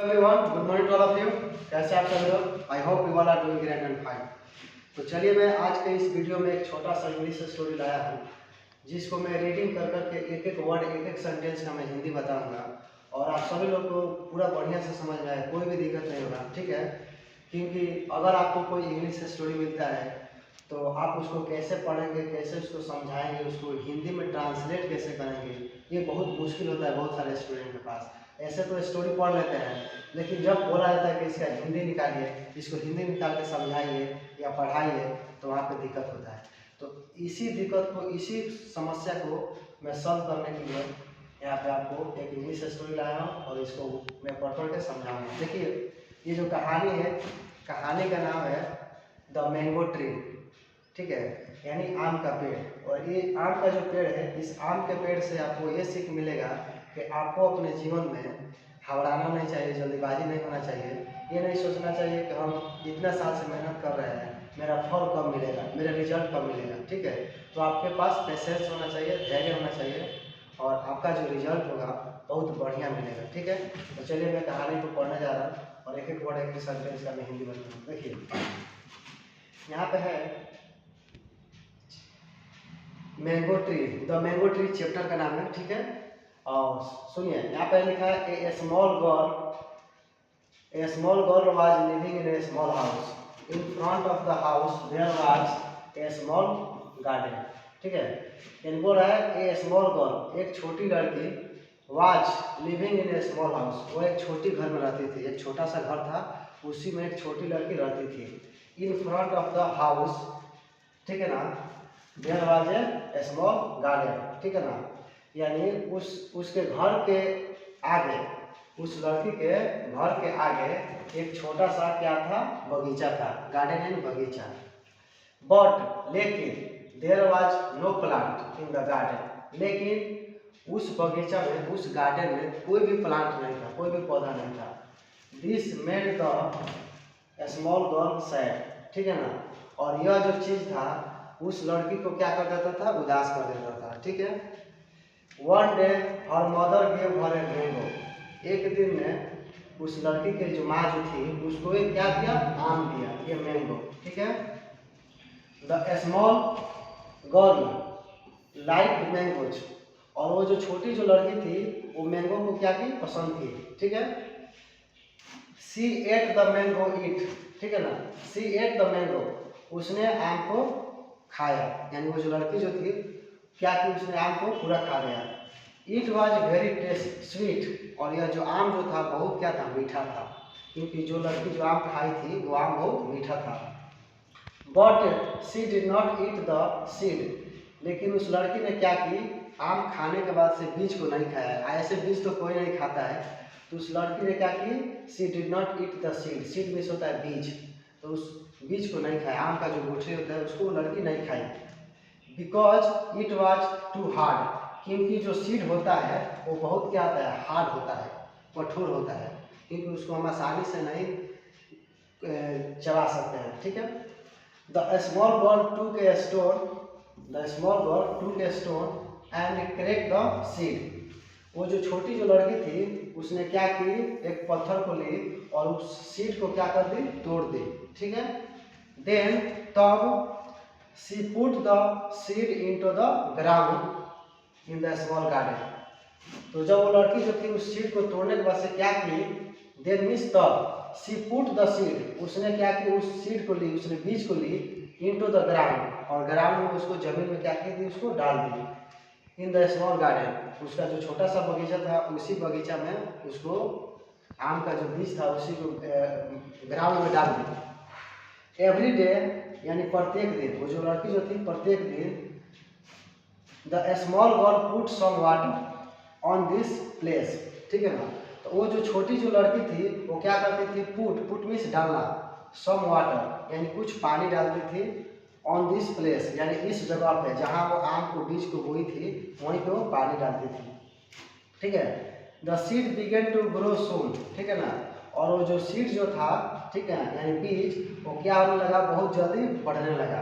Everyone, good morning to all of you. कैसे आप सभी लोग? I hope you all are doing great and fine. तो चलिए मैं आज के इस वीडियो में एक छोटा सा इंग्लिश स्टोरी लाया हूँ, जिसको मैं रीडिंग कर करके एक एक वर्ड एक एक सेंटेंस का मैं हिंदी बताऊंगा और आप सभी लोग को पूरा बढ़िया से समझ में आए, कोई भी दिक्कत नहीं होगा, ठीक है? क्योंकि अगर आपको कोई इंग्लिश स्टोरी मिलता है तो आप उसको कैसे पढ़ेंगे, कैसे उसको समझाएंगे, उसको हिंदी में ट्रांसलेट कैसे करेंगे, ये बहुत मुश्किल होता है बहुत सारे स्टूडेंट के पास। ऐसे तो स्टोरी पढ़ लेते हैं, लेकिन जब बोला जाता है कि इसका हिंदी निकालिए, इसको हिंदी निकाल के समझाइए या पढ़ाइए, तो वहाँ पे दिक्कत होता है। तो इसी दिक्कत को, इसी समस्या को मैं सॉल्व करने के लिए यहाँ पे आपको एक इंग्लिश स्टोरी लाया हूँ और इसको मैं पढ़ के समझाऊंगा। देखिए, ये जो कहानी है, कहानी का नाम है द मैंगो ट्री, ठीक है, यानी आम का पेड़। और ये आम का जो पेड़ है, इस आम के पेड़ से आपको ये सीख मिलेगा कि आपको अपने जीवन में घबराना नहीं चाहिए, जल्दीबाजी नहीं होना चाहिए। ये नहीं सोचना चाहिए कि हम इतना साल से मेहनत कर रहे हैं, मेरा फल कब मिलेगा, मेरा रिजल्ट कब मिलेगा, ठीक है? तो आपके पास पेशेंस होना चाहिए, धैर्य होना चाहिए और आपका जो रिजल्ट होगा बहुत बढ़िया मिलेगा, ठीक है? तो चलिए मैं कहानी को पढ़ने जा रहा हूँ और एक एक वर्ड एक सेंटेंस का मैं हिंदी बताऊँ। देखिए, यहाँ पे है mango tree, the mango tree chapter का नाम है, ठीक है? और सुनिए, यहाँ पे लिखा है a small girl was living in a small house. In front of the house there was a small garden, ठीक है? इन बोल रहा है ए स्मॉल गर्ल, एक छोटी लड़की, was living in a small house, वो एक छोटी घर में रहती थी, एक छोटा सा घर था, उसी में एक छोटी लड़की रहती थी। In front of the house, ठीक है ना, there was a small garden, ठीक है ना, यानी उसके घर के आगे, उस लड़की के घर के आगे एक छोटा सा क्या था, बगीचा था। गार्डन यानी बगीचा। बट लेकिन there was no plant in the garden, लेकिन उस बगीचा में, उस गार्डन में कोई भी प्लांट नहीं था, कोई भी पौधा नहीं था। This made the small girl sad, ठीक है ना, और यह जो चीज था उस लड़की को क्या कर देता था, उदास कर देता था, ठीक है? One day her mother gave her a mango, एक दिन में उस लड़की के जो माँ जो थी उसको एक क्या दिया, आम दिया, ये मैंगो, ठीक है? The small girl like mangoes, और वो जो छोटी जो लड़की थी वो मैंगो को क्या की, पसंद थी, ठीक है? सी एट द मैंगो ईट, ठीक है ना, सी एट द मैंगो, उसने आम को खाया, यानी वो जो लड़की जो थी क्या की, उसने आम को पूरा खा गया। It was very test sweet, और यह जो आम जो था बहुत क्या था, मीठा था, क्योंकि जो लड़की जो आम खाई थी वो आम बहुत मीठा था। But she did not eat the seed, लेकिन उस लड़की ने क्या की, आम खाने के बाद से बीज को नहीं खाया। ऐसे बीज तो कोई नहीं खाता है, तो उस लड़की ने क्या की, she did not eat the seed, seed means होता है बीज, तो उस बीज को नहीं खाया, आम का जो गुठली होता है उसको लड़की नहीं खाई। Because it was too hard, क्योंकि जो सीड होता है वो बहुत क्या होता है, हार्ड होता है, कठोर होता है, क्योंकि उसको हम आसानी से नहीं चबा सकते हैं, ठीक है? The small girl took a stone, the small girl took a stone and crack the seed, वो जो छोटी जो लड़की थी उसने क्या की, एक पत्थर को ली और उस सीड को क्या कर दी, तोड़ दी, ठीक है? देन तब she put the seed into the ground in the small garden, तो जब वो लड़की जो थी उस सीड को तोड़ने के बाद से क्या की, देन मीन्स तब she put the seed, उसने क्या की, उस सीड को ली, उसने बीज को ली, into the ground, और ग्राउंड में उसको जमीन में क्या की थी, उसको डाल दी। इन द स्मॉल गार्डन, उसका जो छोटा सा बगीचा था उसी बगीचा में उसको आम का जो बीज था उसी को ग्राउंड में डाल दी। एवरी डे, यानी प्रत्येक दिन, वो जो लड़की जो थी प्रत्येक दिन, the small girl put some water on this place, ठीक है ना, तो वो जो छोटी जो लड़की थी वो क्या करती थी, पुट मीन्स डालना, सम वाटर यानी कुछ पानी डालती थी, ऑन दिस प्लेस यानी इस जगह पे जहाँ वो आम को बीज को बोई थी वहीं पे वो पानी डालती थी, ठीक है? The seed began to grow soon, ठीक है ना, और वो जो सीड जो था, ठीक है, यानी बीज, वो क्या होने लगा, बहुत जल्दी बढ़ने लगा।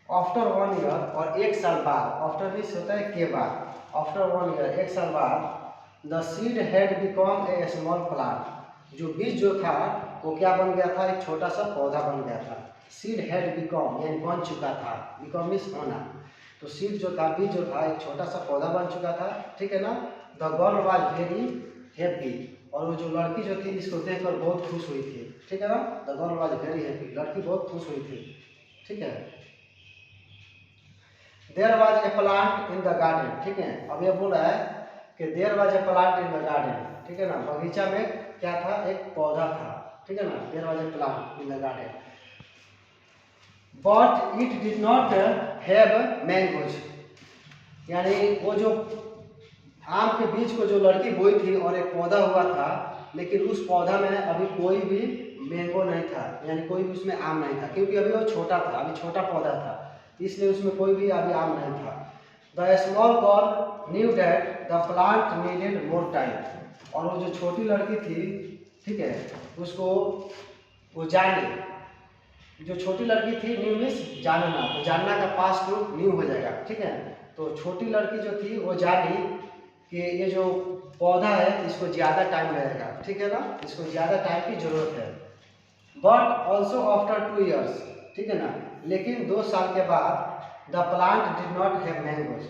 आफ्टर 1 ईयर, और एक साल बाद, आफ्टर मीन्स होता है के बाद, आफ्टर 1 ईयर, एक साल बाद, the seed had become a small plant, जो बीज जो था वो क्या बन गया था, एक छोटा सा पौधा बन गया था। सीड हैड बिकम यानी बन चुका था, बिकम मीन्स होना। तो सीड जो था, बीज जो था, एक छोटा सा पौधा बन चुका था, ठीक है ना। The girl was very happy, और वो जो लड़की जो थी इसको देखकर बहुत खुश हुई थी, ठीक है ना। The girl was very happy, लड़की बहुत खुश हुई थी, ठीक है। There was a plant in the garden, ठीक है। अब ये बोल रहा है कि there was a plant in the garden, ठीक है ना। बगीचा में क्या था, एक पौधा था, ठीक है ना। There was a plant in the garden but it did not have mangoes, यानी वो जो आम के बीज को जो लड़की बोई थी और एक पौधा हुआ था, लेकिन उस पौधा में अभी कोई भी मैंगो नहीं था, यानी कोई भी उसमें आम नहीं था, क्योंकि अभी वो छोटा था, अभी छोटा पौधा था, इसलिए उसमें कोई भी अभी आम नहीं था। The small girl knew that the plant needed more time, और वो जो छोटी लड़की थी, ठीक है, उसको वो जानी, जो छोटी लड़की थी, न्यू मीन्स जानना, तो जानना का पास्ट रूप न्यू हो जाएगा, ठीक है। तो छोटी लड़की जो थी वो जानी कि ये जो पौधा है इसको ज़्यादा टाइम लगेगा, ठीक है ना, इसको ज़्यादा टाइम की ज़रूरत है। बट ऑल्सो आफ्टर 2 years, ठीक है ना, लेकिन 2 साल के बाद the plant did not have mangoes,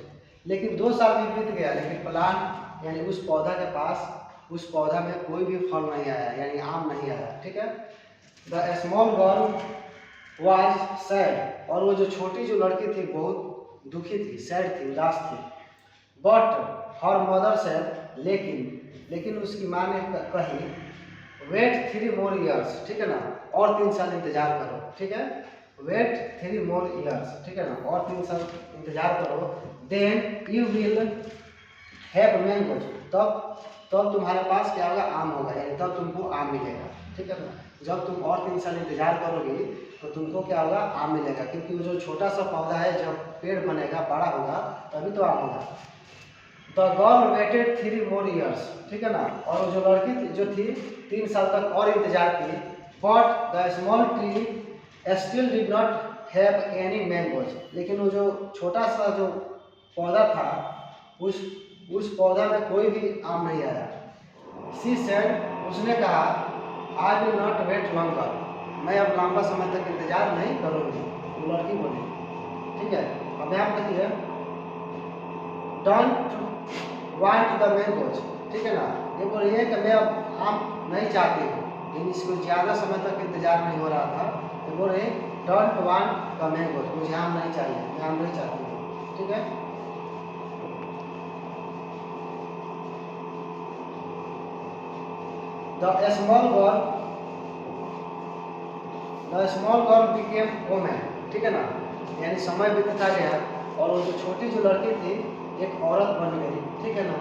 लेकिन 2 साल भी बीत गया, लेकिन प्लांट यानी उस पौधा के पास, उस पौधा में कोई भी फल नहीं आया, यानी आम नहीं आया, ठीक है। The small girl was sad, और वो जो छोटी जो लड़की थी बहुत दुखी थी, सैड थी, उदास थी। बट हर मदर सेड, लेकिन उसकी माँ ने कही वेट 3 more years, ठीक है ना, और 3 साल इंतजार करो, ठीक है। वेट 3 more years, ठीक है ना, और 3 साल इंतजार करो। Then you will have mangoes, तब तुम्हारे पास क्या होगा, आम होगा, यानी तब तुमको आम मिलेगा, ठीक है ना। जब तुम और 3 साल इंतजार करोगे तो तुमको क्या होगा, आम मिलेगा, क्योंकि वो जो छोटा सा पौधा है जब पेड़ बनेगा, बड़ा होगा, तभी तो आम होगा। The girl waited 3 more years, ठीक है ना, और वो जो लड़की जो थी 3 साल तक और इंतजार की। But the small tree still did not have any mangoes, लेकिन वो जो छोटा सा जो पौधा था, उस पौधा में कोई भी आम नहीं आया। सी सेड, उसने कहा I will not wait longer, मैं अब लंबा समय तक इंतजार नहीं करूँगी, वो लड़की बोली, ठीक है। अब यहाँ पर देखिए डोंट वांट द मैंगोज, ठीक है ना, ये बोल रही है कि मैं अब आम नहीं चाहती हूँ, लेकिन इसको ज़्यादा समय तक इंतजार नहीं हो रहा था, तो बोल रहे डोंट वांट द मैंगोज, मुझे आम नहीं चाहिए, मैं आम नहीं चाहती हूँ, ठीक है। The small girl became women, ठीक है ना, यानी समय बीतता गया और वो जो छोटी जो लड़की थी एक औरत बन गई, ठीक है ना।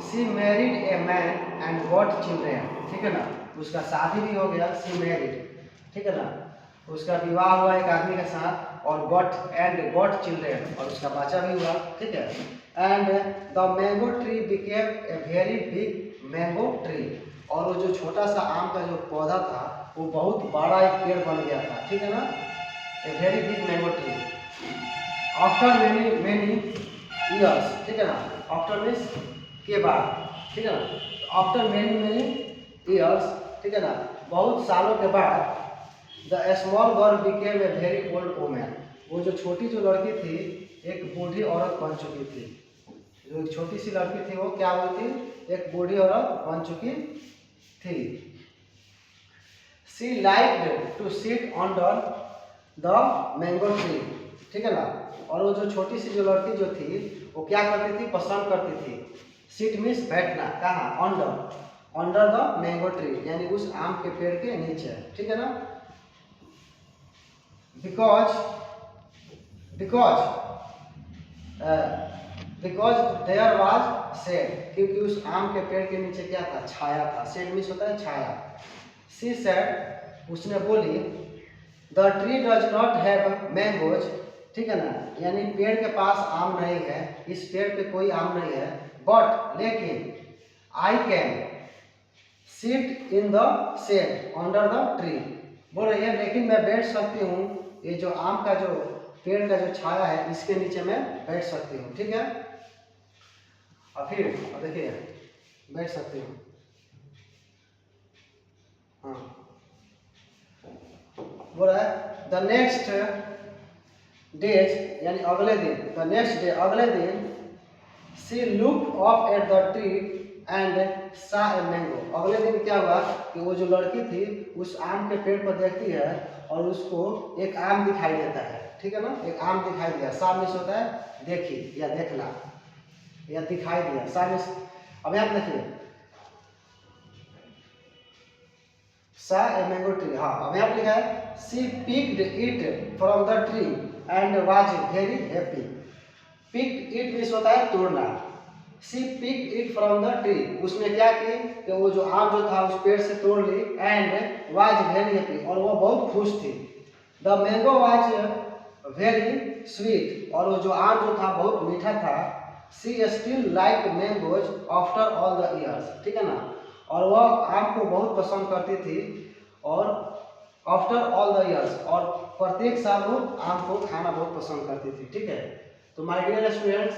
सी married a man and got children, ठीक है ना, उसका शादी भी हो गया, सी मैरिड, ठीक है ना, उसका विवाह हुआ एक आदमी के साथ, और गॉट चिल्ड्रेन, और उसका बच्चा भी हुआ, ठीक है। And the mango tree became a very big mango tree, और वो जो छोटा सा आम का जो पौधा था वो बहुत बड़ा एक पेड़ बन गया था, ठीक है ना, a very big mango tree. After many years, ठीक है ना, आफ्टर मीन्स के बाद, ठीक है ना, आफ्टर मेनी ईयर्स, ठीक है ना, बहुत सालों के बाद the small girl became a very old women, वो जो छोटी जो लड़की थी एक बूढ़ी औरत बन चुकी थी, जो छोटी सी लड़की थी वो क्या हुई थी, एक बूढ़ी औरत बन चुकी थी। She liked to sit under the mango tree, ठीक है ना, और वो जो छोटी सी जो लड़की जो थी वो क्या करती थी, पसंद करती थी। सिट मीन्स बैठना, कहाँ, अंडर द मैंगो ट्री, यानी उस आम के पेड़ के नीचे, ठीक है ना। बिकॉज देयर वाज शेड, क्योंकि उस आम के पेड़ के नीचे क्या था, छाया था, शेड मीन्स होता है छाया। सी सेड, उसने बोली the tree does not have mangoes, ठीक है ना, यानी पेड़ के पास आम नहीं है, इस पेड़ पे कोई आम नहीं है। बट लेकिन I can sit in the shade under the tree, बोल रही है लेकिन मैं बैठ सकती हूँ, ये जो आम का जो पेड़ का जो छाया है इसके नीचे मैं बैठ सकती हूँ, ठीक है। और फिर देखिए बैठ सकती हूँ। बोल रहा है द नेक्स्ट डेज यानी अगले दिन, द नेक्स्ट डे अगले दिन she look of at the tree and सा ए मैंगो। अगले दिन क्या हुआ कि वो जो लड़की थी उस आम के पेड़ पर देखती है और उसको एक आम दिखाई देता है, ठीक है ना, एक आम दिखाई दिया। सा मिस होता है देखी या देखना या दिखाई दिया, सा मिस। अब यहाँ देखिए सा ए मैंगो ट्री, हाँ अब यहाँ लिखा है she picked it from the tree and was very happy. Picked it means होता है तोड़ना। She picked it from the tree, उसने क्या की कि वो जो आम जो था उस पेड़ से तोड़ ली एंड वाज वेरी हैप्पी, और वो बहुत खुश थी। The mango was very sweet, और वो जो आम जो था बहुत मीठा था। She still like mangoes after all the years, ठीक है ना, और वह आम को बहुत पसंद करती थी और आफ्टर ऑल द ईयर्स, और प्रत्येक साल वो आम को खाना बहुत पसंद करती थी, ठीक है। तो माय डियर स्टूडेंट्स,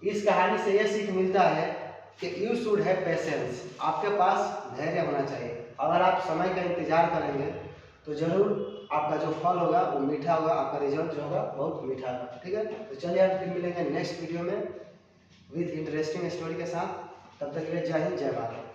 इस कहानी से यह सीख मिलता है कि यू शुड हैव पेशेंस, आपके पास धैर्य होना चाहिए। अगर आप समय का इंतजार करेंगे तो जरूर आपका जो फल होगा वो मीठा होगा, आपका रिजल्ट जो होगा बहुत मीठा होगा, ठीक है। तो चलिए हम फिर मिलेंगे नेक्स्ट वीडियो में विथ इंटरेस्टिंग स्टोरी के साथ। तब तक के लिए जय हिंद, जय भारत।